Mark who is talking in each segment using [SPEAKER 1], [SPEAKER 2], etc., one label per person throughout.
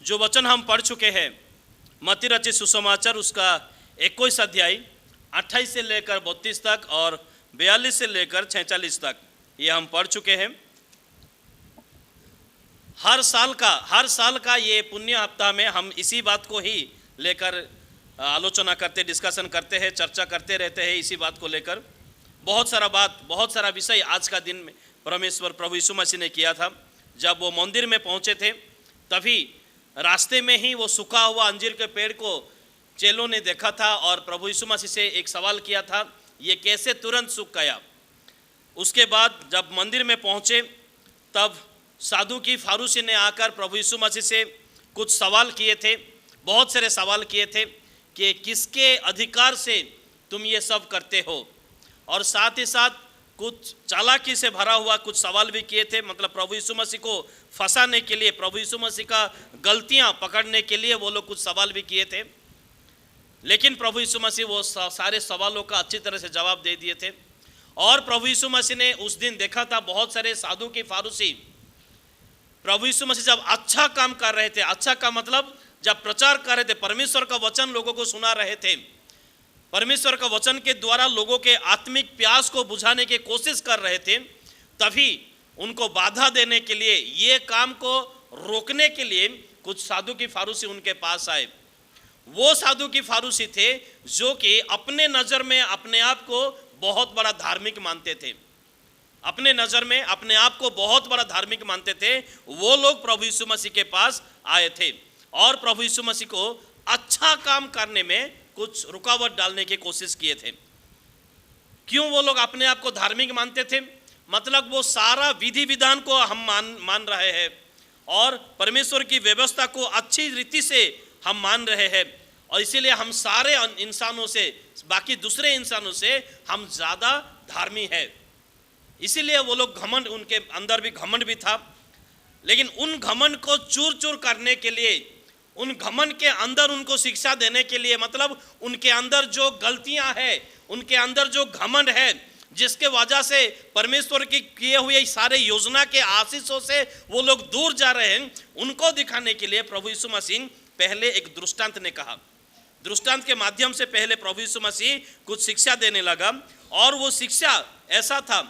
[SPEAKER 1] जो वचन हम पढ़ चुके हैं मत्ती रचित सुसमाचार उसका 21 अध्याय 28 से लेकर 32 तक और 42 से लेकर 46 तक ये हम पढ़ चुके हैं। हर साल का ये पुण्य हफ्ता में हम इसी बात को ही लेकर आलोचना करते, डिस्कशन करते हैं, चर्चा करते रहते हैं इसी बात को लेकर। बहुत सारा विषय आज का दिन में परमेश्वर प्रभु यीशु मसीह ने किया था। जब वो मंदिर में पहुंचे थे तभी रास्ते में ही वो सूखा हुआ अंजीर के पेड़ को चेलों ने देखा था और प्रभु यीशु मसीह से एक सवाल किया था, ये कैसे तुरंत सूख गया। उसके बाद जब मंदिर में पहुंचे तब साधु की फारूसी ने आकर प्रभु यीशु मसीह से कुछ सवाल किए थे, बहुत सारे सवाल किए थे कि किसके अधिकार से तुम ये सब करते हो, और साथ ही साथ कुछ चालाकी से भरा हुआ कुछ सवाल भी किए थे। मतलब प्रभु यीशु मसीह को फंसाने के लिए, प्रभु यीशु मसीह का गलतियां पकड़ने के लिए वो लोग कुछ सवाल भी किए थे। लेकिन प्रभु यीशु मसीह वो सारे सवालों का अच्छी तरह से जवाब दे दिए थे। और प्रभु यीशु मसीह ने उस दिन देखा था बहुत सारे साधु की फारूसी प्रभु यीशु मसीह जब अच्छा काम कर रहे थे, अच्छा का मतलब जब प्रचार कर रहे थे, परमेश्वर का वचन लोगों को सुना रहे थे, परमेश्वर का वचन के द्वारा लोगों के आत्मिक प्यास को बुझाने की कोशिश कर रहे थे, तभी उनको बाधा देने के लिए, ये काम को रोकने के लिए कुछ साधु की फारूसी उनके पास आए। वो साधु की फारूसी थे जो कि अपने नज़र में अपने आप को बहुत बड़ा धार्मिक मानते थे, अपने नज़र में अपने आप को बहुत बड़ा धार्मिक मानते थे। वो लोग प्रभु यीशु मसीह के पास आए थे और प्रभु यीशु मसीह को अच्छा काम करने में कुछ रुकावट डालने की कोशिश किए थे। क्यों वो लोग अपने आप को धार्मिक मानते थे? मतलब वो सारा विधि विधान को हम मान रहे हैं और परमेश्वर की व्यवस्था को अच्छी रीति से हम मान रहे हैं, और इसीलिए हम सारे इंसानों से, बाकी दूसरे इंसानों से हम ज़्यादा धार्मिक है। इसीलिए वो लोग घमंड, उनके अंदर भी घमंड भी था। लेकिन उन घमंड को चूर चूर करने के लिए, उन घमंड के अंदर उनको शिक्षा देने के लिए, मतलब उनके अंदर जो गलतियां हैं, उनके अंदर जो घमंड है, जिसके वजह से परमेश्वर की किए हुए सारे योजना के आशीषों से वो लोग दूर जा रहे हैं, उनको दिखाने के लिए प्रभु यीशु मसीह पहले एक दृष्टांत ने कहा। दृष्टांत के माध्यम से पहले प्रभु यीशु मसीह कुछ शिक्षा देने लगा, और वो शिक्षा ऐसा था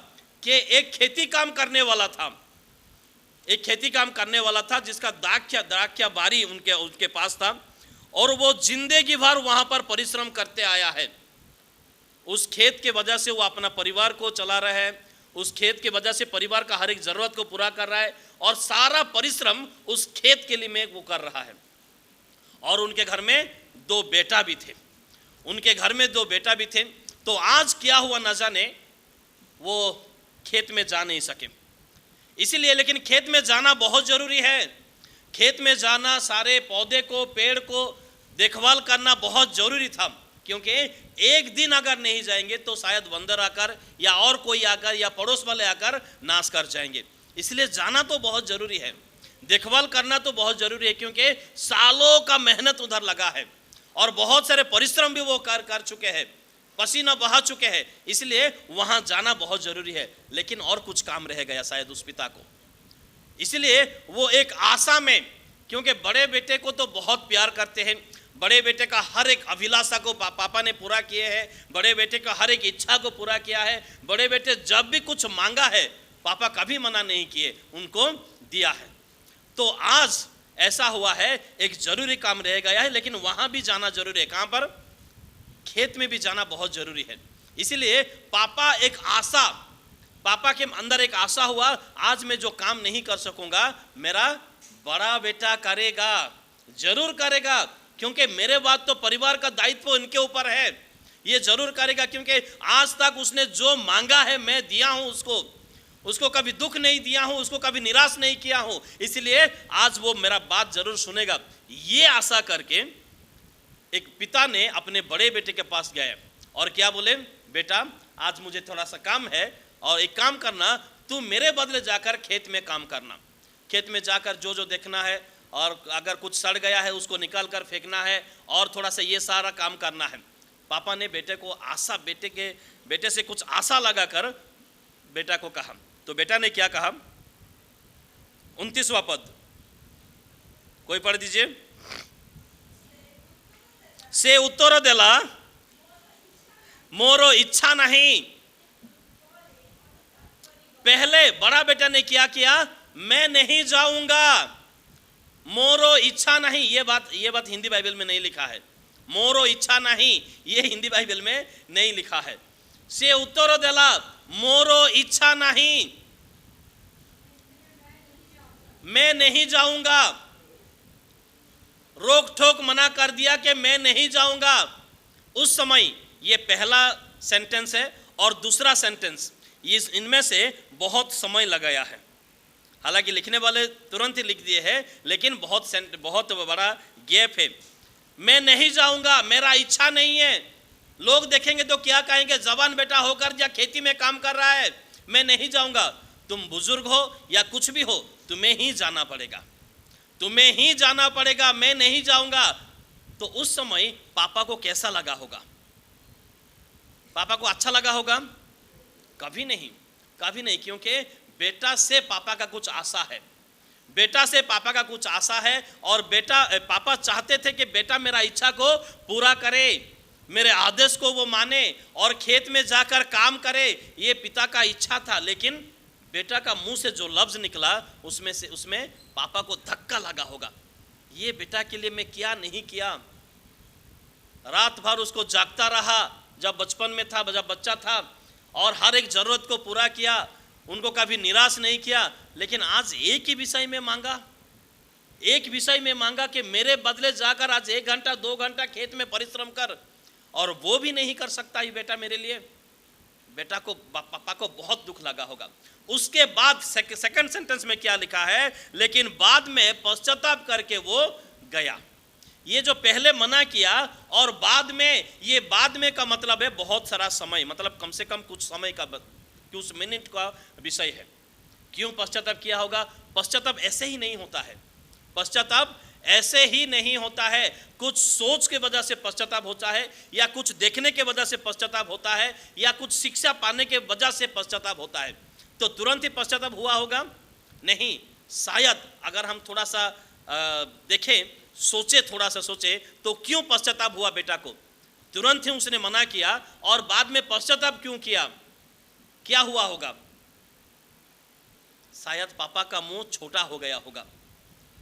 [SPEAKER 1] कि एक खेती काम करने वाला था, एक खेती काम करने वाला था जिसका द्राक्षा बारी उनके पास था, और वो जिंदगी भर वहां पर परिश्रम करते आया है। उस खेत के वजह से वो अपना परिवार को चला रहा है, उस खेत के वजह से परिवार का हर एक जरूरत को पूरा कर रहा है, और सारा परिश्रम उस खेत के लिए में वो कर रहा है। और उनके घर में 2 बेटा भी थे, उनके घर में 2 बेटा भी थे। तो आज क्या हुआ न जाने, वो खेत में जा नहीं सके। इसीलिए, लेकिन खेत में जाना बहुत जरूरी है। खेत में जाना, सारे पौधे को, पेड़ को देखभाल करना बहुत जरूरी था, क्योंकि एक दिन अगर नहीं जाएंगे तो शायद बंदर आकर या और कोई आकर या पड़ोस वाले आकर नाश कर जाएंगे। इसलिए जाना तो बहुत जरूरी है, देखभाल करना तो बहुत जरूरी है, क्योंकि सालों का मेहनत उधर लगा है और बहुत सारे परिश्रम भी वो कर चुके हैं, पसीना बहा चुके हैं। इसलिए वहां जाना बहुत जरूरी है। लेकिन और कुछ काम रह गया शायद उस पिता को, इसलिए वो एक आशा में, क्योंकि बड़े बेटे को तो बहुत प्यार करते हैं, बड़े बेटे का हर एक अभिलाषा को पापा ने पूरा किए हैं, बड़े बेटे का हर एक इच्छा को पूरा किया है। बड़े बेटे जब भी कुछ मांगा है पापा कभी मना नहीं किए, उनको दिया है। तो आज ऐसा हुआ है, एक जरूरी काम रह गया है, लेकिन वहां भी जाना जरूरी है। कहां पर? खेत में भी जाना बहुत जरूरी है। इसीलिए पापा के अंदर एक आशा हुआ, आज मैं जो काम नहीं कर सकूंगा मेरा बड़ा बेटा करेगा, जरूर करेगा, क्योंकि मेरे बाद तो परिवार का दायित्व इनके ऊपर है, ये जरूर करेगा। क्योंकि आज तक उसने जो मांगा है मैं दिया हूं उसको कभी दुख नहीं दिया हूं, उसको कभी निराश नहीं किया हूं, इसलिए आज वो मेरा बात जरूर सुनेगा। ये आशा करके एक पिता ने अपने बड़े बेटे के पास गए और क्या बोले, बेटा आज मुझे थोड़ा सा काम है और एक काम करना, तू मेरे बदले जाकर खेत में काम करना, खेत में जाकर जो जो देखना है, और अगर कुछ सड़ गया है उसको निकाल कर फेंकना है, और थोड़ा सा ये सारा काम करना है। पापा ने बेटे को बेटे से कुछ आशा लगाकर बेटा को कहा। तो बेटा ने क्या कहा, 29वां पद, कोई पढ़ दीजिए। से उत्तर देला मोरो इच्छा नहीं। पहले बड़ा बेटा ने क्या किया, मैं नहीं जाऊंगा, मोरो इच्छा नहीं। ये बात हिंदी बाइबल में नहीं लिखा है। मोरो इच्छा नहीं ये हिंदी बाइबल में नहीं लिखा है। से उत्तर देला मोरो इच्छा नहीं, मैं नहीं जाऊंगा। रोक ठोक मना कर दिया कि मैं नहीं जाऊंगा। उस समय ये पहला सेंटेंस है और दूसरा सेंटेंस, इनमें से बहुत समय लगाया है। हालांकि लिखने वाले तुरंत ही लिख दिए हैं, लेकिन बहुत बड़ा गैप है। मैं नहीं जाऊंगा, मेरा इच्छा नहीं है। लोग देखेंगे तो क्या कहेंगे, जवान बेटा होकर या खेती में काम कर रहा है, मैं नहीं जाऊंगा। तुम बुजुर्ग हो या कुछ भी हो, तुम्हें ही जाना पड़ेगा, तुम्हें ही जाना पड़ेगा, मैं नहीं जाऊंगा। तो उस समय पापा को कैसा लगा होगा? पापा को अच्छा लगा होगा? कभी नहीं, कभी नहीं, क्योंकि बेटा से पापा का कुछ आशा है, बेटा से पापा का कुछ आशा है। और पापा चाहते थे कि बेटा मेरा इच्छा को पूरा करे, मेरे आदेश को वो माने और खेत में जाकर काम करे। ये पिता का इच्छा था। लेकिन बेटा का मुंह से जो लफ्ज निकला, उसमें पापा को धक्का लगा होगा। ये बेटा के लिए मैं क्या नहीं किया। रात भर उसको जागता रहा जब बचपन में था, जब बच्चा था, और हर एक जरूरत को पूरा किया, उनको कभी निराश नहीं किया। लेकिन आज एक ही विषय में मांगा, एक विषय में मांगा कि मेरे बदले जाकर आज 1 घंटा 2 घंटा खेत में परिश्रम कर, और वो भी नहीं कर सकता ये बेटा मेरे लिए। बेटा को, पापा को बहुत दुख लगा होगा। उसके बाद सेकंड सेंटेंस में क्या लिखा है, लेकिन बाद में पश्चाताप करके वो गया। ये जो पहले मना किया और बाद में, ये बाद में का मतलब है बहुत सारा समय, मतलब कम से कम कुछ समय का, कुछ मिनट का विषय है। क्यों पश्चाताप किया होगा? पश्चाताप ऐसे ही नहीं होता है, पश्चाताप ऐसे ही नहीं होता है। कुछ सोच के वजह से पश्चाताप होता है, या कुछ देखने के वजह से पश्चाताप होता है, या कुछ शिक्षा पाने के वजह से पश्चाताप होता है। तो तुरंत ही पश्चाताप हुआ होगा? नहीं। शायद अगर हम थोड़ा सा देखें, सोचे, थोड़ा सा सोचे, तो क्यों पश्चाताप हुआ बेटा को? तुरंत ही उसने मना किया और बाद में पश्चाताप क्यों किया? क्या हुआ होगा? शायद पापा का मुंह छोटा हो गया होगा,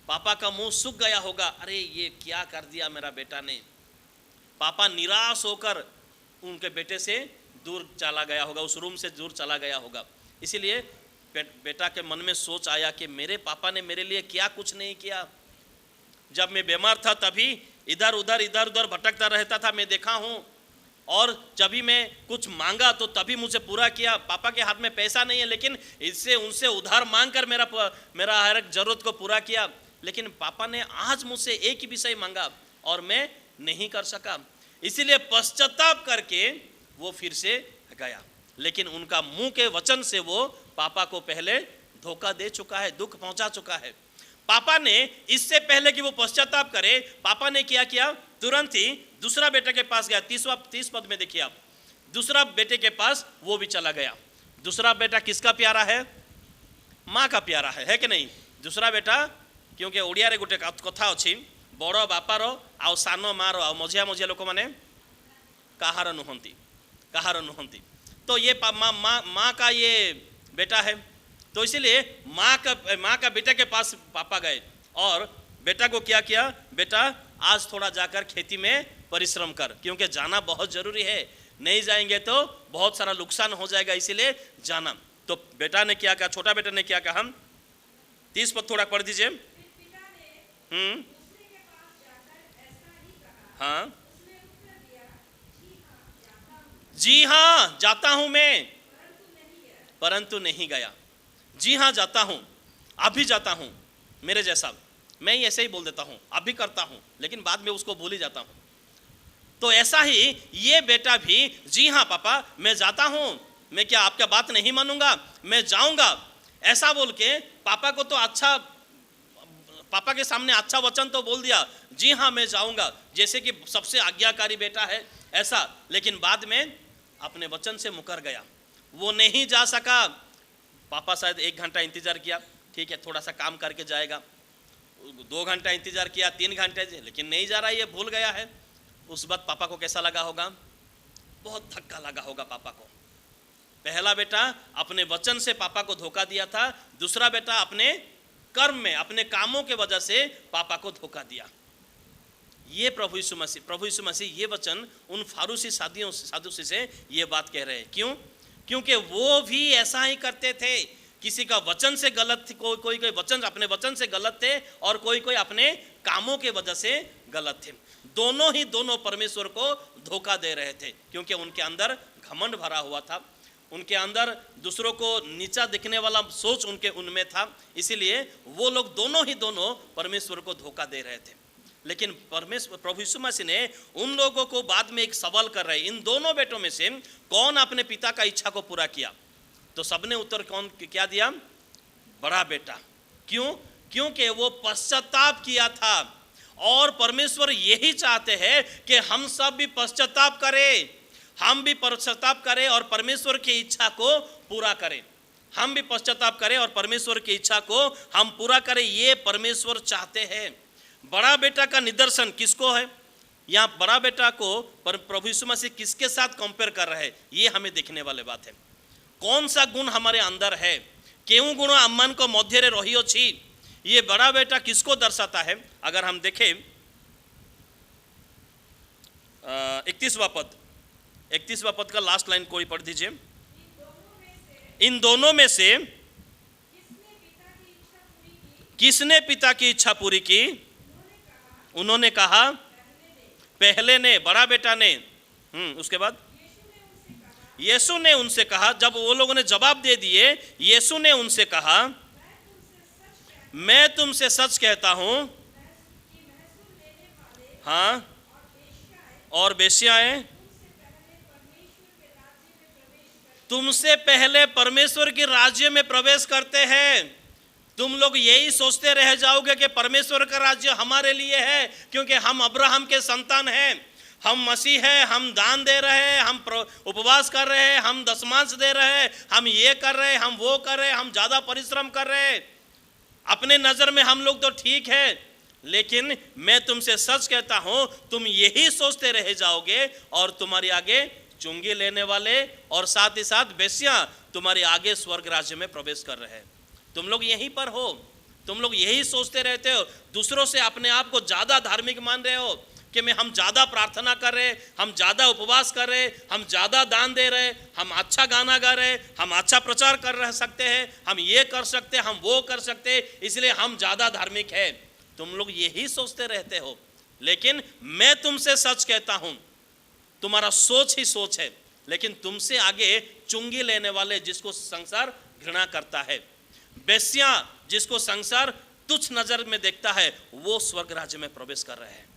[SPEAKER 1] पापा का मुंह सूख गया होगा। अरे ये क्या कर दिया मेरा बेटा ने। पापा निराश होकर उनके बेटे से दूर चला गया होगा, उस रूम से दूर चला गया होगा। इसीलिए बेटा के मन में सोच आया कि मेरे पापा ने मेरे लिए क्या कुछ नहीं किया। जब मैं बीमार था तभी इधर उधर भटकता रहता था, मैं देखा हूँ, और जब भी मैं कुछ मांगा तो तभी मुझे पूरा किया। पापा के हाथ में पैसा नहीं है, लेकिन इससे उनसे उधार मांग कर मेरा हर एक जरूरत को पूरा किया। लेकिन पापा ने आज मुझसे एक ही विषय मांगा और मैं नहीं कर सका, इसीलिए पश्चाताप करके वो फिर से गया। लेकिन उनका मुंह के वचन से वो पापा को पहले धोखा दे चुका है, दुख पहुंचा चुका है। पापा ने इससे पहले कि वो पश्चाताप करे, पापा ने क्या किया? तुरंत ही दूसरा बेटे के पास गया। 30 पद में देखिए आप, दूसरा बेटे के पास वो भी चला गया। दूसरा बेटा किसका प्यारा है? माँ का प्यारा है कि नहीं? दूसरा बेटा, क्योंकि ओडिया रे गोटे कथा अच्छी, बड़ बापार आउ सान मार आ मझिया लोक मैंने कहार नुहंती। तो ये माँ का ये बेटा है, तो इसीलिए माँ का बेटे के पास पापा गए और बेटा को क्या किया? बेटा आज थोड़ा जाकर खेती में परिश्रम कर, क्योंकि जाना बहुत जरूरी है, नहीं जाएंगे तो बहुत सारा नुकसान हो जाएगा, इसीलिए जाना। तो बेटा ने क्या कहा? छोटा बेटा ने क्या कहा? 30 पद थोड़ा पढ़ दीजिए। हाँ, जी हाँ जाता हूं मैं, परंतु नहीं गया। जी हाँ जाता हूं, अभी जाता हूं, मेरे जैसा मैं ही ऐसे ही बोल देता हूं, अभी करता हूं, लेकिन बाद में उसको भूल ही जाता हूं। तो ऐसा ही ये बेटा भी, जी हाँ पापा मैं जाता हूं, मैं क्या आपका बात नहीं मानूंगा, मैं जाऊंगा, ऐसा बोल के पापा को तो अच्छा, पापा के सामने अच्छा वचन तो बोल दिया, जी हाँ मैं जाऊंगा, जैसे कि सबसे आज्ञाकारी बेटा है ऐसा। लेकिन बाद में अपने वचन से मुकर गया, वो नहीं जा सका। पापा शायद 1 घंटा इंतजार किया, ठीक है थोड़ा सा काम करके जाएगा, 2 घंटा इंतजार किया, 3 घंटे, लेकिन नहीं जा रहा, ये भूल गया है। उस वक्त पापा को कैसा लगा होगा? बहुत धक्का लगा होगा पापा को। पहला बेटा अपने वचन से पापा को धोखा दिया था, दूसरा बेटा अपने कर्म में, अपने कामों के वजह से पापा को धोखा दिया। ये प्रभु यीशु मसीह ये वचन उन फारूसी सादूसी से ये बात कह रहे हैं। क्यों? क्योंकि वो भी ऐसा ही करते थे। किसी का वचन से गलत थे, कोई वचन अपने वचन से गलत थे और कोई अपने कामों के वजह से गलत थे। दोनों परमेश्वर को धोखा दे रहे थे, क्योंकि उनके अंदर घमंड भरा हुआ था, उनके अंदर दूसरों को नीचा दिखने वाला सोच उनमें था। इसीलिए वो लोग दोनों परमेश्वर को धोखा दे रहे थे। लेकिन प्रभु यीशु मसीह ने उन लोगों को बाद में एक सवाल कर रहे हैं, इन दोनों बेटों में से कौन अपने पिता का इच्छा को पूरा किया? तो सबने उत्तर क्या दिया? बड़ा बेटा। क्यों? क्योंकि वो पश्चाताप किया था, और परमेश्वर यही चाहते हैं कि हम सब भी पश्चाताप करें, हम भी पश्चाताप करें और परमेश्वर की इच्छा को पूरा करें। हम भी पश्चाताप करें और परमेश्वर की इच्छा को हम पूरा करें, ये परमेश्वर चाहते हैं। बड़ा बेटा का निदर्शन किसको है? यहाँ बड़ा बेटा को प्रभु यीशु मसीह किसके साथ कंपेयर कर रहे हैं, ये हमें देखने वाले बात है। कौन सा गुण हमारे अंदर है? केउ गुण अम्मान को मध्य रही अछि, ये बड़ा बेटा किसको दर्शाता है? अगर हम देखें 31वां पद का लास्ट लाइन कोई पढ़ दीजिए। इन दोनों में से किसने पिता की इच्छा पूरी की? उन्होंने कहा पहले ने, बड़ा बेटा ने। उसके बाद यीशु ने उनसे कहा, जब वो लोगों ने जवाब दे दिए, यीशु ने उनसे कहा, मैं तुमसे सच कहता हूं, हाँ, और वेश्याएं तुमसे पहले परमेश्वर के राज्य में प्रवेश करते हैं। तुम लोग यही सोचते रह जाओगे कि परमेश्वर का राज्य हमारे लिए है, क्योंकि हम अब्राहम के संतान हैं, हम मसीह हैं, हम दान दे रहे हैं, हम उपवास कर रहे हैं, हम दशमांश दे रहे हैं, हम ये कर रहे हैं, हम वो कर रहे हैं, हम ज़्यादा परिश्रम कर रहे हैं। अपने नज़र में हम लोग तो ठीक है, लेकिन मैं तुमसे सच कहता हूँ, तुम यही सोचते रह जाओगे और तुम्हारे आगे चुंगी लेने वाले और साथ ही साथ बेस्यां तुम्हारे आगे स्वर्ग राज्य में प्रवेश कर रहे हैं। तुम लोग यहीं पर हो, तुम लोग यही सोचते रहते हो, दूसरों से अपने आप को ज़्यादा धार्मिक मान रहे हो कि हम ज़्यादा प्रार्थना कर रहे, हम ज़्यादा उपवास कर रहे, हम ज़्यादा दान दे रहे, हम अच्छा गाना गा रहे, हम अच्छा प्रचार कर रह सकते हैं, हम ये कर सकते, हम वो कर सकते, इसलिए हम ज़्यादा धार्मिक है। तुम लोग यही सोचते रहते हो, लेकिन मैं तुमसे सच कहता हूँ, तुम्हारा सोच ही सोच है, लेकिन तुमसे आगे चुंगी लेने वाले, जिसको संसार घृणा करता है, बेस्या जिसको संसार तुच्छ नजर में देखता है, वो स्वर्ग राज्य में प्रवेश कर रहे हैं,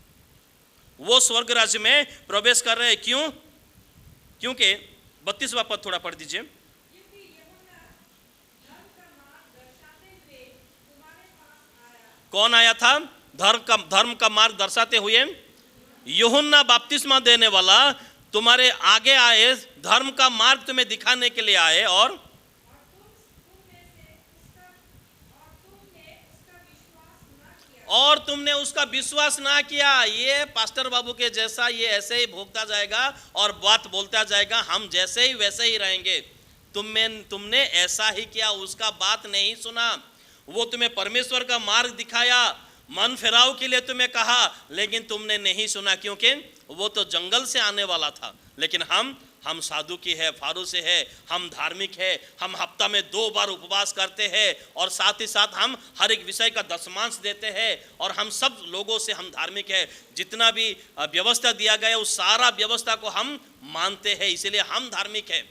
[SPEAKER 1] वो स्वर्ग राज्य में प्रवेश कर रहे हैं। क्यों? क्योंकि 32वां पद थोड़ा पढ़ दीजिए। कौन आया था? धर्म का मार्ग दर्शाते हुए यूहन्ना बपतिस्मा देने वाला तुम्हारे आगे आए, धर्म का मार्ग तुम्हें दिखाने के लिए आए, और तुमने उसका विश्वास ना किया। ये पास्टर बाबू के जैसा ये ऐसे ही भोगता जाएगा और बात बोलता जाएगा, हम जैसे ही वैसे ही रहेंगे। तुमने ऐसा ही किया, उसका बात नहीं सुना। वो तुम्हें परमेश्वर का मार्ग दिखाया, मन फिराव के लिए तुम्हें कहा, लेकिन तुमने नहीं सुना, क्योंकि वो तो जंगल से आने वाला था। लेकिन हम साधु की है, फारू से है, हम धार्मिक है, हम हफ्ता में 2 बार उपवास करते हैं और साथ ही साथ हम हर एक विषय का दशमांश देते हैं, और हम सब लोगों से हम धार्मिक है। जितना भी व्यवस्था दिया गया उस सारा व्यवस्था को हम मानते हैं, इसीलिए हम धार्मिक है।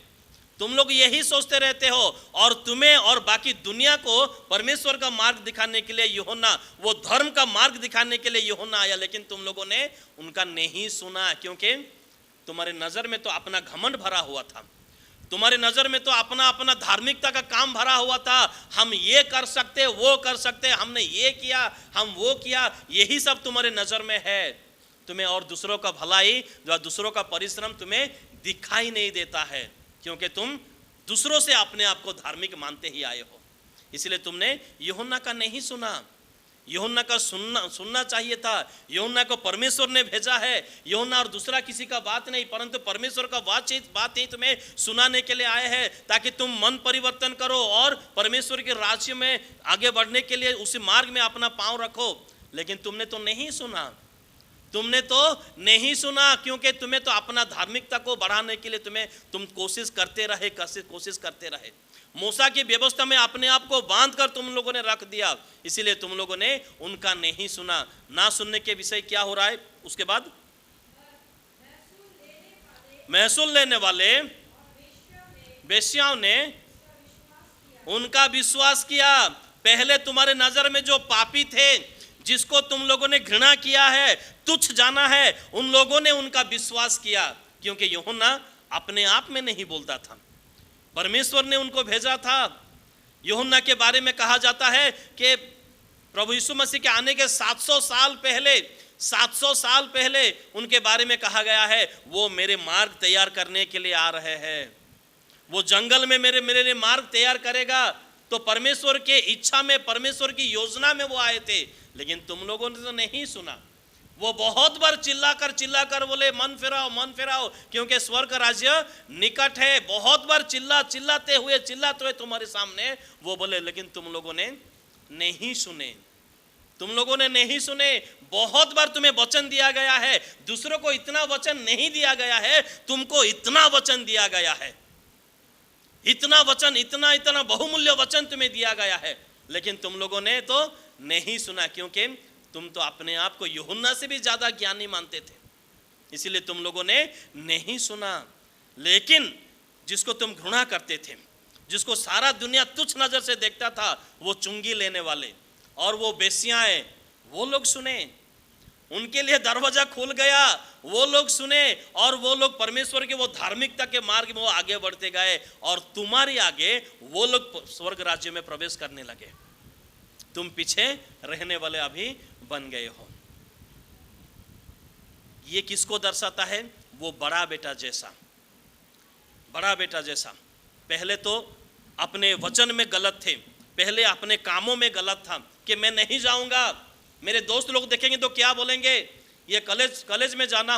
[SPEAKER 1] तुम लोग यही सोचते रहते हो, और तुम्हें और बाकी दुनिया को परमेश्वर का मार्ग दिखाने के लिए यूहन्ना, वो धर्म का मार्ग दिखाने के लिए यूहन्ना आया, लेकिन तुम लोगों ने उनका नहीं सुना, क्योंकि तुम्हारे नज़र में तो अपना घमंड भरा हुआ था, तुम्हारे नज़र में तो अपना अपना धार्मिकता का काम भरा हुआ था। हम ये कर सकते, वो कर सकते, हमने ये किया, हम वो किया, यही सब तुम्हारे नज़र में है। तुम्हें और दूसरों का भलाई, दूसरों का परिश्रम तुम्हें दिखाई नहीं देता है, क्योंकि तुम दूसरों से अपने आप को धार्मिक मानते ही आए हो। इसलिए तुमने यूहन्ना का नहीं सुना। यूहन्ना का सुनना चाहिए था। यूहन्ना को परमेश्वर ने भेजा है। यूहन्ना और दूसरा किसी का बात नहीं, परंतु परमेश्वर का बात ही तुम्हें सुनाने के लिए आए हैं, ताकि तुम मन परिवर्तन करो और परमेश्वर के राज्य में आगे बढ़ने के लिए उसी मार्ग में अपना पांव रखो। लेकिन तुमने तो नहीं सुना, तुमने तो नहीं सुना, क्योंकि तुम्हें तो अपना धार्मिकता को बढ़ाने के लिए तुम कोशिश करते रहे। मूसा की व्यवस्था में अपने आप को बांध कर तुम लोगों ने रख दिया, इसीलिए तुम लोगों ने उनका नहीं सुना। ना सुनने के विषय क्या हो रहा है उसके बाद? महसूल लेने वाले वेश्याओं ने उनका विश्वास किया। पहले तुम्हारे नजर में जो पापी थे, जिसको तुम लोगों ने घृणा किया है, तुच्छ जाना है, उन लोगों ने उनका विश्वास किया, क्योंकि यूहन्ना अपने आप में नहीं बोलता था, परमेश्वर ने उनको भेजा था। यूहन्ना के बारे में कहा जाता है कि प्रभु यीशु मसीह के आने के 700 साल पहले उनके बारे में कहा गया है, वो मेरे मार्ग तैयार करने के लिए आ रहे हैं, वो जंगल में मेरे लिए मार्ग तैयार करेगा। तो परमेश्वर के इच्छा में, परमेश्वर की योजना में वो आए थे, लेकिन तुम लोगों ने तो नहीं सुना। वो बहुत बार चिल्ला कर बोले मन फिराओ, क्योंकि स्वर्ग राज्य निकट है। बहुत बार चिल्लाते हुए तुम्हारे सामने वो बोले, लेकिन तुम लोगों ने नहीं सुने। बहुत बार तुम्हें वचन दिया गया है, दूसरों को इतना वचन नहीं दिया गया है, तुमको इतना वचन दिया गया है, इतना वचन, इतना बहुमूल्य वचन तुम्हें दिया गया है, लेकिन तुम लोगों ने तो नहीं सुना, क्योंकि तुम तो अपने आप को यूहन्ना से भी ज्यादा ज्ञानी मानते थे, इसीलिए तुम लोगों ने नहीं सुना। लेकिन जिसको तुम घृणा करते थे, जिसको सारा दुनिया तुच्छ नजर से देखता था, वो चुंगी लेने वाले और वो बेसियाएं, वो लोग सुने, उनके लिए दरवाजा खुल गया, वो लोग सुने और वो लोग परमेश्वर के वो धार्मिकता के मार्ग में वो आगे बढ़ते गए, और तुम्हारे आगे वो लोग स्वर्ग राज्य में प्रवेश करने लगे। तुम पीछे रहने वाले अभी बन गए हो। ये किसको दर्शाता है? वो बड़ा बेटा जैसा। पहले तो अपने वचन में गलत थे, पहले अपने कामों में गलत था कि मैं नहीं जाऊंगा, मेरे दोस्त लोग देखेंगे तो क्या बोलेंगे। ये कॉलेज में जाता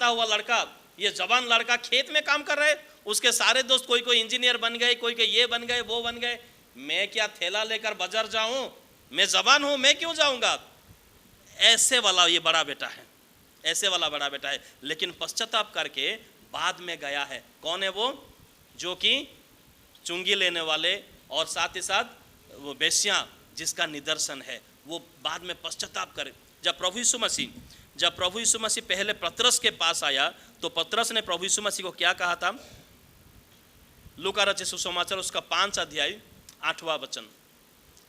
[SPEAKER 1] हुआ लड़का, ये जवान लड़का खेत में काम कर रहे, उसके सारे दोस्त कोई इंजीनियर बन गए, कोई ये बन गए, वो बन गए। मैं क्या थैला लेकर बाजार जाऊं? मैं जवान हूं, मैं क्यों जाऊंगा? ऐसे वाला ये बड़ा बेटा है, ऐसे वाला बड़ा बेटा है। लेकिन पश्चाताप करके बाद में गया है। कौन है वो? जो कि चुंगी लेने वाले और साथ ही साथ वो बेस्या जिसका निदर्शन है, वो बाद में पश्चाताप करे। जब प्रभु यीशु मसीह पहले पतरस के पास आया, तो पतरस ने प्रभु यीशु मसीह को क्या कहा था? लूका रचित सुसमाचार उसका 5 अध्याय 8वां वचन।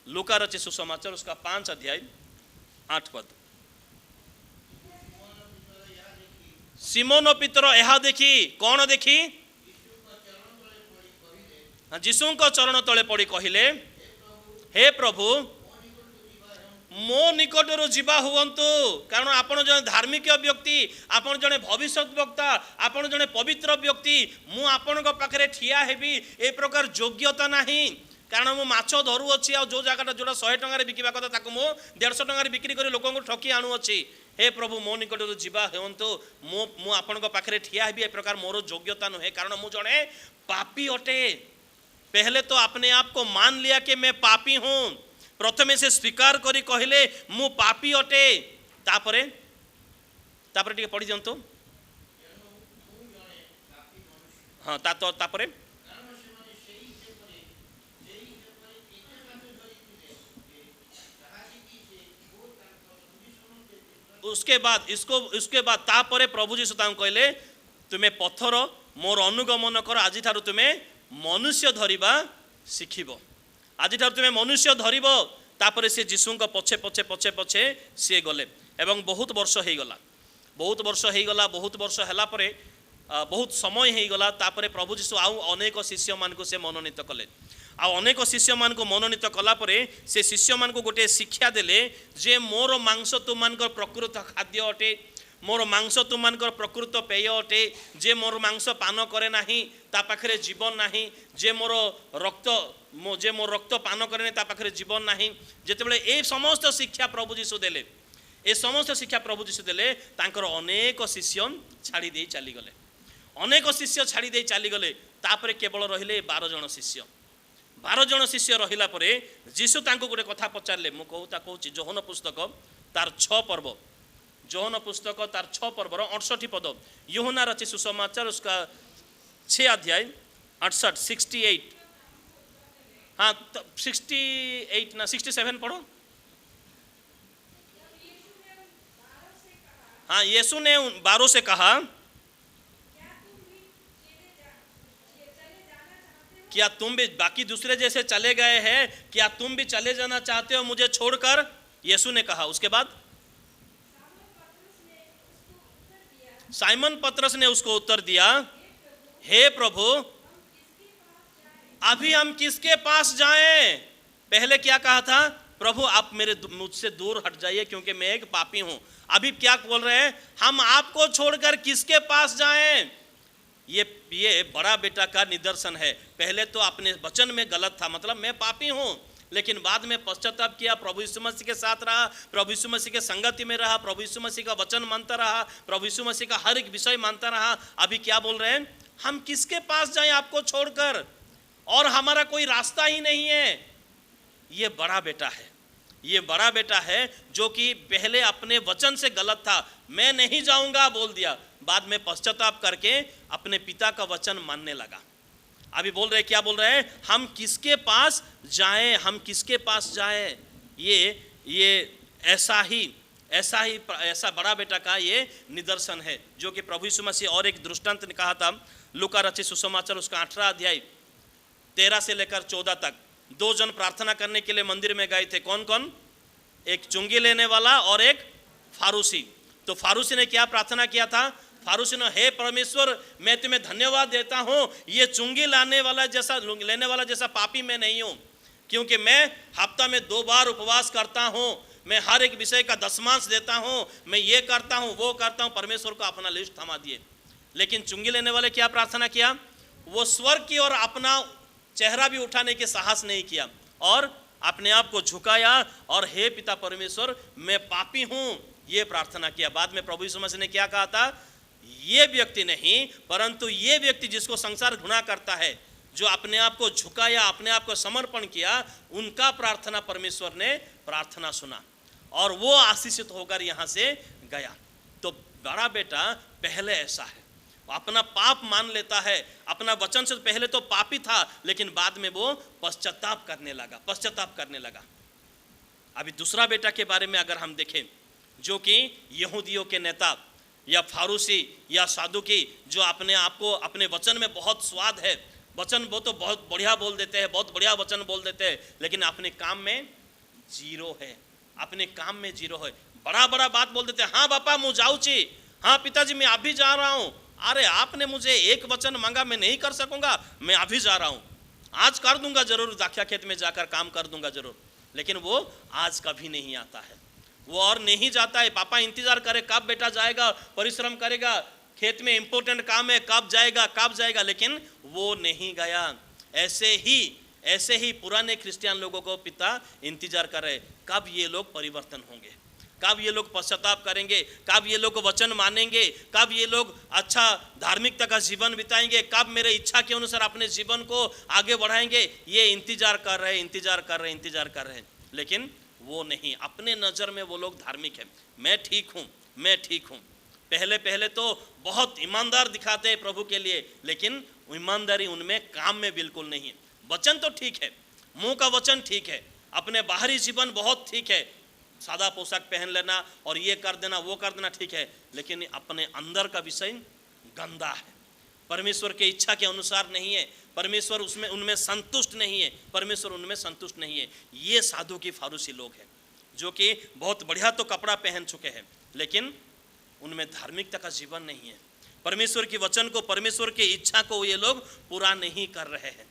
[SPEAKER 1] लूका रचित सुसमाचार उसका 5 अध्याय 8 पद। सिमोन पितर यह देखी, कौन देखी? जीशु को चरण तले पड़ी कहिले, हे प्रभु मो निकटर जीवा हुअंतु। कारण आपण जने धार्मिक व्यक्ति, आपण जने भविष्यत वक्ता, आपण जने पवित्र व्यक्ति, मु आपण पाखरे ठिया हेबी ए प्रकार योग्यता नहीं। कारण मु माछ धरू अच्छी, आ जो जगह जोटा 100 टंकार बिकिबा कथा ताकू मु 150 टंकार बिक्री कर लोक ठकी आणु अच्छी। हे प्रभु मो निकट जीवा हेतु मु आपण पाखरे ठिया हेबी, ए प्रकार मोर योग्यता नुहे, कारण मु जने पापी अटे। पहले तो अपने आप को मान लिया कि मैं पापी हूं, प्रथमे से स्वीकार करी कहले मु पापी अटे। तापरे टिके पढ़ी दियंतु। हाँ तापरे उसके बाद तापरे प्रभु जी सुतां कहले, तुम्हें पत्थर मोर अनुगमन कर, आज ठारू तुम्हें मनुष्य धरिबा शिखिबो, आज ठारू तुम्हें मनुष्य धरिबो। तापरे से जीशु पछे पछे पछे पछे सी गले एवं बहुत वर्ष हैला परे बहुत समय हो गला। तापरे प्रभु जीशु आउ अनेक शिष्य मान को से मनोनीत कले, आ अनेक शिष्य मान को मनोनीत कला परे से शिष्य मान को गोटे शिक्षा देले जे मोर मांस तुम मान प्रकृत खाद्य अटे, मोर मांस तुमମାନଙ୍କର ପ୍ରକୃତ ପେୟ ଅଟେ, ଯେ ମୋର ମାଂସ ପାନ କରେ ନାହିଁ ତା ପାଖରେ ଜୀବନ ନାହିଁ, ଯେ ମୋର ରକ୍ତ ପାନ କରେ ନାହିଁ ତା ପାଖରେ ଜୀବନ ନାହିଁ। ଯେତେବେଳେ ଏ ସମସ୍ତ ଶିକ୍ଷା ପ୍ରଭୁ ଯୀଶୁ ଦେଲେ, ଏ ସମସ୍ତ ଶିକ୍ଷା ପ୍ରଭୁ ଯୀଶୁ ଦେଲେ, ତାଙ୍କର ଅନେକ ଶିଷ୍ୟ ଛାଡ଼ି ଦେଇ ଚାଲିଗଲେ, ଅନେକ ଶିଷ୍ୟ ଛାଡ଼ି ଦେଇ ଚାଲିଗଲେ। ତାପରେ କେବଳ ରହିଲେ 12 ଜଣ ଶିଷ୍ୟ। 12 ଜଣ ଶିଷ୍ୟ ରହିଲା ପରେ ଯୀଶୁ ତାଙ୍କୁ ଗୋଟେ କଥା ପଚାରିଲେ। ମୁଁ କହୁଛି ଯୋହନ ପୁସ୍ତକ ତାର 6 पर्व, जोहन पुस्तक तार 6 पर्वर 68 पद, यूहन्ना रचित सुसमाचार उसका 6 अध्याय 68 68, हाँ 68 ना 67 पढ़ो। हाँ, यीशु ने 12 से कहा, क्या तुम भी बाकी दूसरे जैसे चले गए हैं, क्या तुम भी चले जाना चाहते हो मुझे छोड़कर? यीशु ने कहा। उसके बाद साइमन पतरस ने उसको उत्तर दिया, हे प्रभु, अभी हम किसके पास जाएं? पहले क्या कहा था? प्रभु आप मुझसे दूर हट जाइए क्योंकि मैं एक पापी हूं। अभी क्या बोल रहे हैं? हम आपको छोड़कर किसके पास जाएं? ये बड़ा बेटा का निदर्शन है। पहले तो अपने वचन में गलत था, मतलब मैं पापी हूं, लेकिन बाद में पश्चाताप किया, प्रभु यीशु मसीह के साथ रहा, प्रभु यीशु मसीह के संगति में रहा, प्रभु यीशु मसीह का वचन मानता रहा, प्रभु यीशु मसीह का हर एक विषय मानता रहा। अभी क्या बोल रहे हैं? हम किसके पास जाएं आपको छोड़कर, और हमारा कोई रास्ता ही नहीं है। ये बड़ा बेटा है, ये बड़ा बेटा है जो कि पहले अपने वचन से गलत था, मैं नहीं जाऊंगा बोल दिया, बाद में पश्चाताप करके अपने पिता का वचन मानने लगा। अभी बोल रहे, क्या बोल रहे हैं? हम किसके पास जाएं, हम किसके पास जाएं? ये ऐसा बड़ा बेटा का ये निदर्शन है जो कि प्रभु यीशु मसीह। और एक दृष्टांत ने कहा था, लूका रचित सुसमाचार उसका 18 अध्याय 13 से लेकर 14 तक। 2 जन प्रार्थना करने के लिए मंदिर में गए थे। कौन कौन? एक चुंगी लेने वाला और एक फारूसी। तो फारूसी ने क्या प्रार्थना किया था? फारूसी ने, हे परमेश्वर, मैं तुम्हें धन्यवाद देता हूँ, ये चुंगी लेने वाला जैसा पापी मैं नहीं हूँ, क्योंकि मैं हफ्ता में 2 बार उपवास करता हूँ, मैं हर एक विषय का दशमांश देता हूँ, मैं ये करता हूँ वो करता हूँ। परमेश्वर को अपना लिस्ट थमा दिए। लेकिन चुंगी लेने वाले क्या प्रार्थना किया? वो स्वर्ग की ओर अपना चेहरा भी उठाने के साहस नहीं किया और अपने आप को झुकाया और हे पिता परमेश्वर, मैं पापी हूँ, ये प्रार्थना किया। बाद में प्रभु यीशु मसीह ने क्या कहा था? ये व्यक्ति नहीं, परंतु ये व्यक्ति जिसको संसार घृणा करता है, जो अपने आप को झुकाया, अपने आप को समर्पण किया, उनका प्रार्थना परमेश्वर ने प्रार्थना सुना और वो आशीषित होकर यहाँ से गया। तो बड़ा बेटा पहले ऐसा है, अपना पाप मान लेता है, अपना वचन से पहले तो पापी था, लेकिन बाद में वो पश्चाताप करने लगा। अभी दूसरा बेटा के बारे में अगर हम देखें, जो कि यहूदियों के नेता या फारूसी या सादुकी, जो अपने आप को अपने वचन में बहुत स्वाद है, वचन वो तो बहुत बढ़िया बोल देते हैं, बहुत बढ़िया वचन बोल देते हैं, लेकिन अपने काम में जीरो है, अपने काम में जीरो है। बड़ा बड़ा बात बोल देते हैं, हाँ बापा मैं जाऊँची, हाँ पिताजी मैं अभी जा रहा हूँ, अरे आपने मुझे एक वचन मांगा, मैं नहीं कर सकूंगा, मैं अभी जा रहा हूँ, आज कर दूंगा जरूर, दाखिया खेत में जाकर काम कर दूंगा जरूर। लेकिन वो आज कभी नहीं आता है, वो और नहीं जाता है। पापा इंतजार करे कब बेटा जाएगा, परिश्रम करेगा, खेत में इंपॉर्टेंट काम है, कब जाएगा, लेकिन वो नहीं गया। ऐसे ही पुराने क्रिश्चियन लोगों को पिता इंतजार कर रहे, कब ये लोग परिवर्तन होंगे, कब ये लोग पश्चाताप करेंगे, कब ये लोग वचन मानेंगे, कब ये लोग अच्छा धार्मिकता का जीवन बिताएंगे, कब मेरे इच्छा के अनुसार अपने जीवन को आगे बढ़ाएंगे। ये इंतजार कर रहे हैं, लेकिन वो नहीं। अपने नज़र में वो लोग धार्मिक है, मैं ठीक हूँ। पहले तो बहुत ईमानदार दिखाते हैं प्रभु के लिए, लेकिन ईमानदारी उनमें काम में बिल्कुल नहीं है। वचन तो ठीक है, मुंह का वचन ठीक है, अपने बाहरी जीवन बहुत ठीक है, सादा पोशाक पहन लेना और ये कर देना वो कर देना ठीक है, लेकिन अपने अंदर का विषय गंदा है, परमेश्वर के इच्छा के अनुसार नहीं है, परमेश्वर उनमें संतुष्ट नहीं है। ये साधु की फारूसी लोग हैं जो कि बहुत बढ़िया तो कपड़ा पहन चुके हैं, लेकिन उनमें धार्मिकता का जीवन नहीं है। परमेश्वर की वचन को, परमेश्वर की इच्छा को ये लोग पूरा नहीं कर रहे हैं।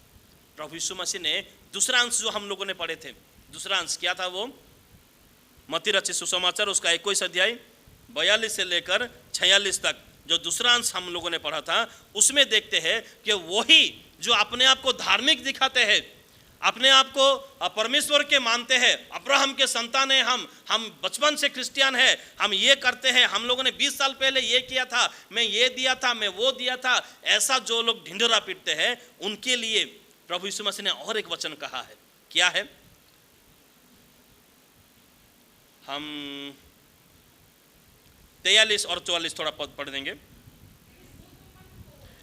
[SPEAKER 1] प्रभु यीशु मसीह ने दूसरा अंश जो हम लोगों ने पढ़े थे, दूसरा अंश क्या था? वो मत्ती रचित सुसमाचार उसका 21 अध्याय 42 से लेकर 46 तक जो दूसरा अंश हम लोगों ने पढ़ा था, उसमें देखते हैं कि वही जो अपने आप को धार्मिक दिखाते हैं, अपने आप को परमेश्वर के मानते हैं, अब्राहम के संतान है, हम बचपन से क्रिश्चियन है, हम ये करते हैं, हम लोगों ने 20 साल पहले ये किया था, मैं ये दिया था, मैं वो दिया था, ऐसा जो लोग ढिंढोरा पीटते हैं, उनके लिए प्रभु यीशु मसीह ने और एक वचन कहा है। क्या है? हम 43 और 44 थोड़ा पद पढ़ देंगे।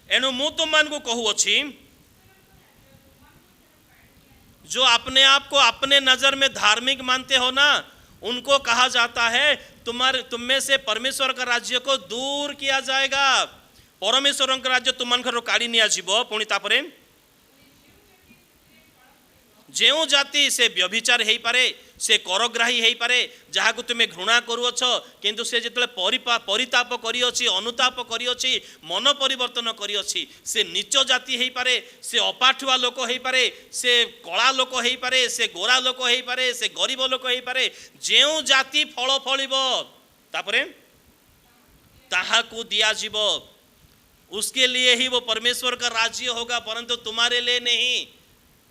[SPEAKER 1] एनु मु तुम मान को कहू अच्छी, जो अपने आप को अपने नजर में धार्मिक मानते हो ना, उनको कहा जाता है तुम में से परमेश्वर का राज्य को दूर किया जाएगा। परमेश्वर का राज्य तुम मन घर काढ़ी निया जीवो। पुणी तापरे जो जाति से व्यभिचार हो पारे, से करग्राही हो पारे, जहाँ को तुम्हें घृणा करुअछ, किंतु से जिते परिताप करिअछि, अनुताप करिअछि, मन परिवर्तन करिअछि, से नीच जाति हो पारे, से अपाठुआ लोक हो पारे, से कला लोक हो पारे, से गोरा लोक हो पारे, से गरीब लोक हो पारे, जो जाति फल फलिब तापरे ताहाकू दिया जीव, उसके लिए ही वो परमेश्वर का राज्य होगा, परंतु तुम्हारे लिए नहीं।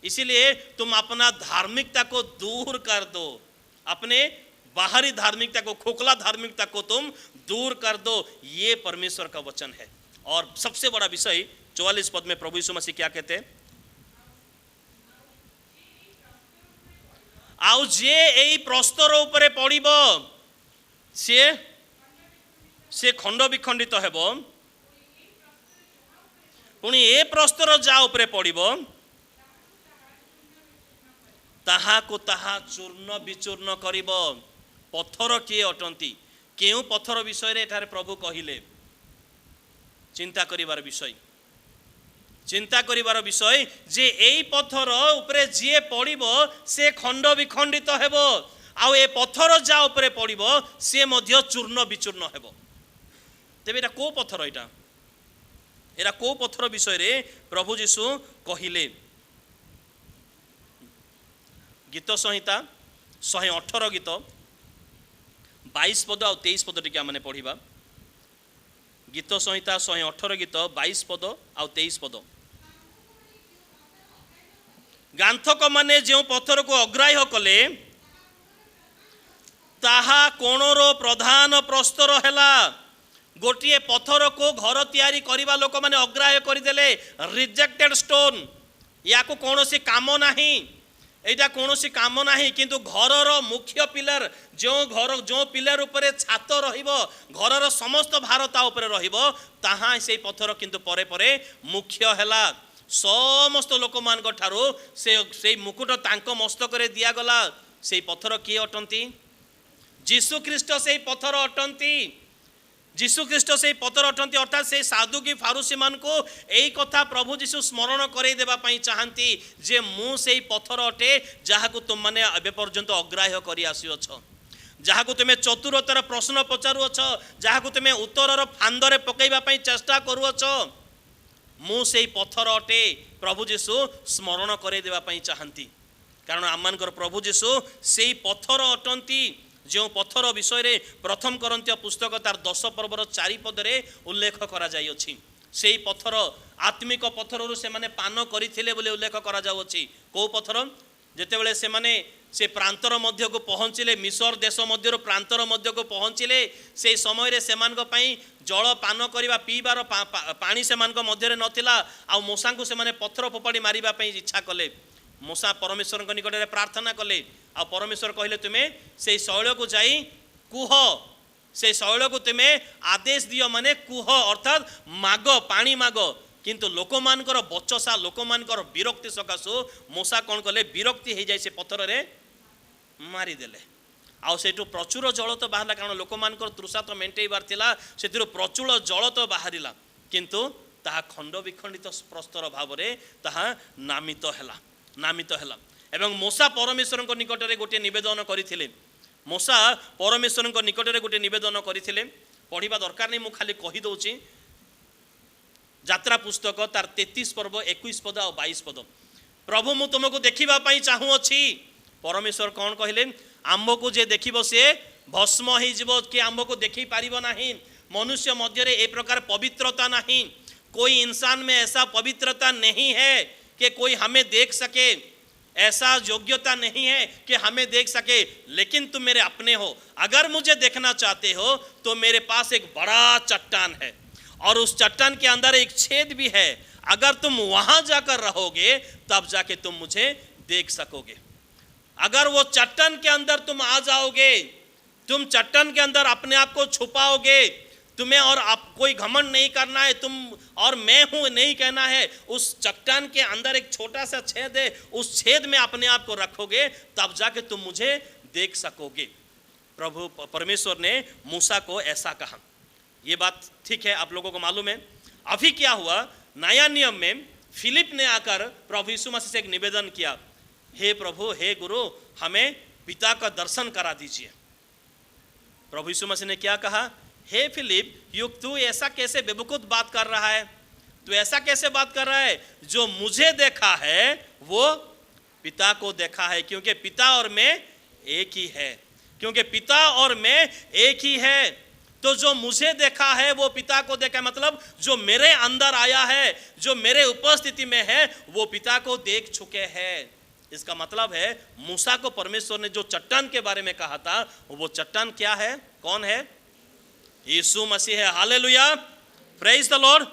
[SPEAKER 1] इसीलिए तुम अपना धार्मिकता को दूर कर दो, अपने बाहरी धार्मिकता को, खोखला धार्मिकता को तुम दूर कर दो। ये परमेश्वर का वचन है। और सबसे बड़ा विषय 44 पद में प्रभु यीशु मसीह क्या कहते हैं? आउ जे एई प्रस्तर उपरे पड़िबो से खंड विखंडित हेबो, पुणी ए प्रस्तर जा उपरे पड़िबो ताहा को ताहा चूर्ण विचूर्ण करिब। पत्थर किए अटंती? केउ पत्थर विषय रे एठारे प्रभु कहिले? चिंता करिवार विषय, चिंता करिवार विषय जे एई पत्थर उपरे जे पड़िबो से खंड विखंडित हेबो, आउ ए पत्थर जा उपरे पड़िबो से मध्य चूर्ण विचूर्ण हेबो। तेबे एटा को पत्थर? एटा को पत्थर विषय रे प्रभु यीशु कहिले? गीत संहिता 118 गीत 22 पद और 23 पद टी मैंने पढ़ा। गीत संहिता 118 गीत 22 पद और 23 पद। गांथक माने जो पत्थर को अग्राह्य कले ताहा कोणर प्रधान प्रस्तर हैला। गोटे पत्थर को घर तैयारी करवा लोक माने अग्राह्य करदेले, रिजेक्टेड स्टोन, या को कौन सी काम नहीं, एटा कौन सी काम नहीं, किंतु घरर मुख्य पिलर जो पिलर उपरे छात रहिबो, घरर समस्त भारता उपरे रहिबो, ताहा से पत्थर किंतु परे परे मुख्य हैला। समस्त लोक मान ठारू से मुकुट तांको मस्तक रे दिया गला। से पत्थर किए अटंती? जीशु ख्रीष्ट से पत्थर अटंती। जीशु ख्रीष्ट से पत्थर अटंती, अर्थात से साधु की फारूसी मान को यही कथा प्रभु जीशु स्मरण करे देबा पई चाहंती जे मु से पत्थर अटे जहाँ को तुम माने एबे पर्यंत अग्राह्य करी आसीअछ, जहाँ को तुम्हें चतुरतर प्रश्न पचारुअछ, जहाँ को तुम्हें उत्तरर फांदरे पकईबा पई चेष्टा करूअछ, मु से पत्थर अटे प्रभु जीशु स्मरण करे देबा पई चाहंती। कारण आमनकर प्रभु जीशु से पत्थर अटंती, जो पत्थर विषय रे प्रथम करंत्य पुस्तक तार 10 पर्वर 4 पदरे उल्लेख करा जाई अछि। सेही पत्थर आत्मिक पत्थर से माने पान करिथिले बोले उल्लेख करा जाउ अछि। को पत्थर? जेतेबेले से माने से प्रांतर मध्य को पहुँचिले, मिसर देश मध्य प्रांतर मध्य को पहुँचिले, से समय रे सेमान को पई जल पान करिबा पीबार पानी सेमान को मध्य रे नथिला। आ मूसा को से माने पत्थर फोपाड़ी मारिबा पई इच्छा कले। मूसा परमेश्वर को निकट में प्रार्थना कले, आ परमेश्वर कहले तुम्हें से शैल को जाई कुह, से शैल को तुम्हें आदेश दियो माने कुह, अर्थात माग, पानी माग। किंतु लोक मानकर बचसा, लोक मानकर विरक्ति सकाशु मूसा कौन कले? विरक्ति हो जाए से पत्थर रे मारिदेले। आउ सेठू प्रचुर जल तो बाहर, कारण लोक मानकर तृषा तो मेंटेबार थिला, सेठू प्रचुर जल तो बाहरिला, किंतु ताहा खंड विखंडित प्रस्तर भाव रे ताहा नामित हैला। एवं मूसा परमेश्वर को निकट में गोटे निवेदन करथिले। मूसा परमेश्वर को निकट में गोटे निवेदन करथिले। पढ़िबा दरकार नहीं, मु खाली कहि दउची। यात्रा पुस्तक तार 33 पर्व 21 पद और 22 पद। प्रभु मु तुमको देखिबा पई चाहू अछि। परमेश्वर कौन कहले? आम्बको जे देखिबो से भस्म हो कि आंब को देखी पारिब नहीं। मनुष्य मध्य ए प्रकार पवित्रता नहीं, कोई इंसान में ऐसा पवित्रता नहीं है कि कोई हमें देख सके, ऐसा योग्यता नहीं है कि हमें देख सके। लेकिन तुम मेरे अपने हो, अगर मुझे देखना चाहते हो तो मेरे पास एक बड़ा चट्टान है और उस चट्टान के अंदर एक छेद भी है। अगर तुम वहां जाकर रहोगे तब जाके तुम मुझे देख सकोगे। अगर वो चट्टान के अंदर तुम आ जाओगे, तुम चट्टान के अंदर अपने आप को छुपाओगे, तुम्हें और आप कोई घमंड नहीं करना है, तुम और मैं हूं नहीं कहना है, उस चट्टान के अंदर एक छोटा सा छेद है, उस छेद में अपने आप को रखोगे तब जाके तुम मुझे देख सकोगे। प्रभु परमेश्वर ने मूसा को ऐसा कहा। ये बात ठीक है, आप लोगों को मालूम है। अभी क्या हुआ, नया नियम में फिलिप ने आकर प्रभु यीशु मसीह से एक निवेदन किया, हे प्रभु, हे गुरु, हमें पिता का दर्शन करा दीजिए। प्रभु यीशु मसीह ने क्या कहा, हे फिलिप, तू ऐसा कैसे बेवकूफ बात कर रहा है, तू ऐसा कैसे बात कर रहा है, जो मुझे देखा है वो पिता को देखा है, क्योंकि पिता और मैं एक ही है, क्योंकि पिता और मैं एक ही है। तो जो मुझे देखा है वो पिता को देखा है, मतलब जो मेरे अंदर आया है, जो मेरे उपस्थिति में है, वो पिता को देख चुके हैं। इसका मतलब है मूसा को परमेश्वर ने जो चट्टान के बारे में कहा था, वो चट्टान क्या है, कौन है, यीशु मसीह है। Hallelujah, praise the Lord.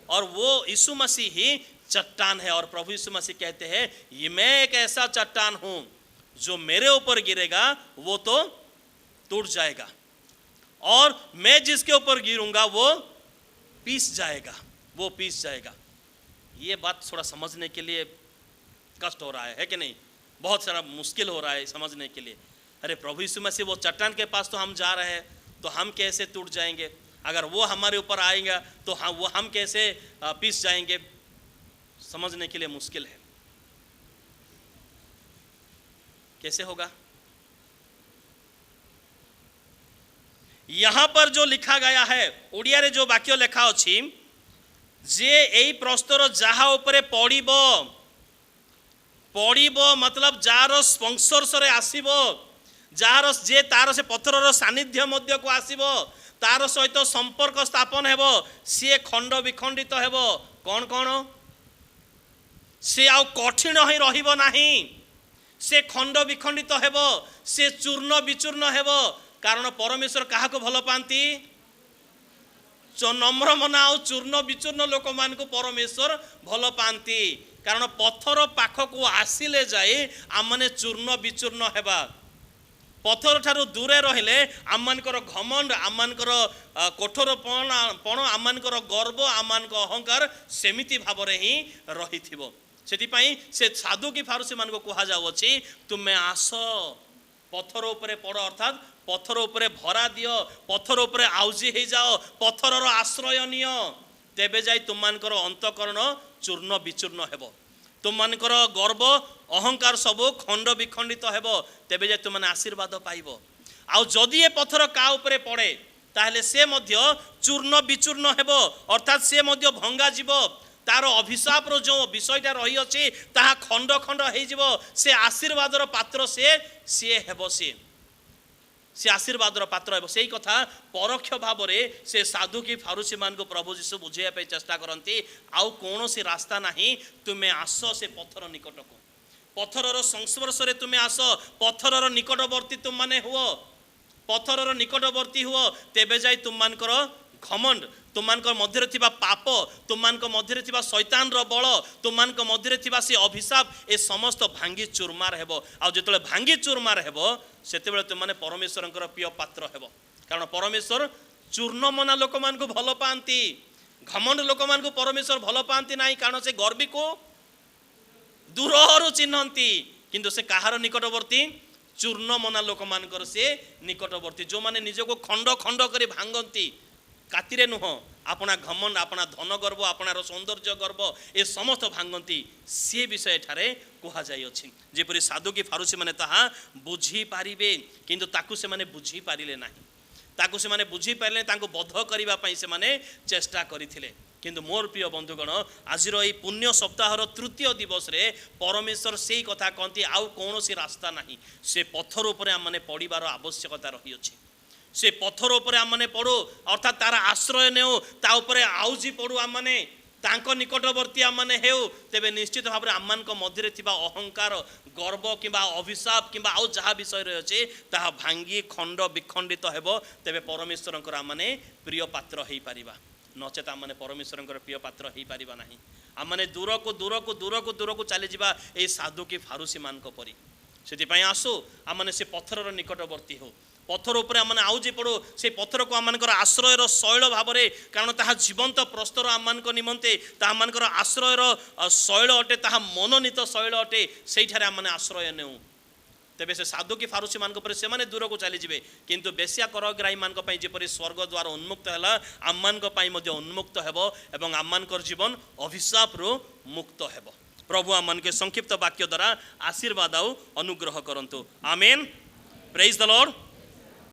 [SPEAKER 1] और वो यीशु मसीह ही चट्टान है। और प्रभु यीशु मसीह कहते हैं, ये मैं एक ऐसा चट्टान हूं, जो मेरे ऊपर गिरेगा वो तो टूट जाएगा, और मैं जिसके ऊपर गिरूंगा वो पीस जाएगा, वो पीस जाएगा। ये बात थोड़ा समझने के लिए कष्ट हो रहा है कि नहीं, बहुत सारा मुश्किल हो रहा है समझने के लिए। अरे प्रभु यीशु मसीह वो चट्टान के पास तो हम जा रहे हैं, तो हम कैसे टूट जाएंगे, अगर वो हमारे ऊपर आएगा तो हम कैसे पीस जाएंगे, समझने के लिए मुश्किल है। कैसे होगा? यहां पर जो लिखा गया है, ओडिया रे जो वाक्य लिखा अछि, जे एई प्रस्तर जहा ऊपर पड़िबो, पड़िबो मतलब जार स्पर्श रे आसीबो, जार जे तार से पत्थर सानिध्य मध्य को आसीबो, तार सहित संपर्क स्थापन हेबो, सी खंड विखंडित हेबो। कौन कौन? सी आउ कठिन ही रहिबो नाही, से खंड विखंडित हेबो, से चूर्ण विचूर्ण हेबो। कारण परमेश्वर काहा को भल पाती? नम्र मना और चूर्ण विचूर्ण लोक मान को परमेश्वर भल पाती। कारण पत्थर पाख को आसिले जाए आम माने चूर्ण विचूर्ण हेबा, पत्थर ठारू दूरे रहिले आममानकर घमंड, आममानकर कठोरपण, आममानकर गर्व, आममानकर अहंकार सेमिति भावरे ही रहिथिबो। सेतिपाई से साधु की फारूसी मान को कहा जाउछि, तुमे आस पत्थर उपरे पड़, अर्थात पत्थर उपरे भरा दियो, पत्थर उपरे आउजी हो जाओ, पत्थरर आश्रय नियो, तेबे जाई तुममानकर अंतकरण चूर्ण विचूर्ण हेबो, तुममानकर गर्व अहंकार सबो खंड विखंडित हेबो, तेबे जाई तुमने आशीर्वाद पाइबो। आउ जदि ए पत्थर का उपरे पड़े ताहले से मध्य चूर्ण विचूर्ण हेबो, अर्थात से मध्य भंगा जीवो, तार अभिशाप रो जो विषयटा रही अछि ताहा खंड खंड हे जीवो, से आशीर्वादर पात्र से हेबो, से आशीर्वादर पात्र हेबो। सेही कथा परोक्ष भाव में से साधु की फारूसी मान को प्रभु यीशु बुझाइया पे चेष्टा करती, आउ कौनसी रास्ता नहीं, तुमे आस से पत्थर निकट को, पत्थरर संस्पर्श रे तुमे आस, पत्थरर निकटवर्ती तुम माने हुओ, पत्थरर निकटवर्ती हुओ, तेबे जाई तुम मानकर घमंड, तुम मानकर मध्य थिबा पाप, तुम मानकर मध्य थिबा शैतान रो बल, तुम मानकर मध्य थिबा से अभिशाप, ए समस्त भांगी चूरमार हेबो। आ जेतले भांगी चूरमार हेबो सेतेबेले तुम माने परमेश्वरंकर प्रिय पात्र हेबो। कारण परमेश्वर चूर्ण मना लोक मान को भल पाती, घमंड लोक मान को परमेश्वर भल पाती नाही, कारण से गर्वी को दूररू चिन्हती, किंतु से कहार निकटवर्ती? चूर्ण मना लोक मानकर से निकटवर्ती, जो माने निजको खंड खंड करी भांगती, कातिरे नुह, अपना घमंड, अपना धन गर्व, अपनार सौंदर्य गर्व, ए समस्त भांगती, सी विषय ठारे कहा जाइछि। जेपरि साधु की फारूसी माने ताहा बुझी पारिबे, किंतु ताकु से माने बुझी पारिले नाही, ताकु से माने बुझी पारिले, तांको बध करिबा पई से माने चेष्टा करिथिले। किंतु मोर प्रिय बंधुगण आज ये पुण्य सप्ताहर तृतीय दिवस रे परमेश्वर से कथा कहती आउ कौन सी रास्ता नहीं से पत्थर उपर आम मैंने पड़ार आवश्यकता रही अछि से पत्थर उपर आम मैंने पड़ू अर्थात तार आश्रय नेऊ ता उपरे आउजी पड़ू आम मैंने तांको निकटवर्ती आम मैंने हेउ तेबे निश्चित भाव आम मान मध्य अहंकार गर्व किंबा अभिशाप किंबा आउ जहाँ विषय रही अच्छे ताहा भांगी खंड विखंडित हेबो तेबे परमेश्वर आम मैंने प्रिय पात्र हो पारिबा नचेत आम मैंने परमेश्वर प्रिय पात्र हो पारिबा नहीं आम मैंने दूर को दूर को दूर को दूर को चली जावा ए साधु की फारूसी मान परी से आसू आम मैंने से पत्थर निकटवर्ती हो पत्थर उपर आम आउजी पड़ो से पत्थर को आम आश्रयर शैल भाव में कारण ताहा जीवंत प्रस्तर आम निमंते ताहा आश्रयर शैल अटे ताहा मनोनीत शैल अटे से आम आश्रय नेऊ तेबे से साधु की फारूसी मान से माने दूर को चली जिवे किंतु बेश्या करग्राही मान जेपरी स्वर्ग द्वार उन्मुक्त है आम मान उन्मुक्त हेबो एवं आम मान जीवन अभिशाप रु मुक्त हेबो प्रभु आम के संक्षिप्त वाक्य द्वारा आशीर्वाद आउ अनुग्रह करंतु आमेन प्रेज द लॉर्ड।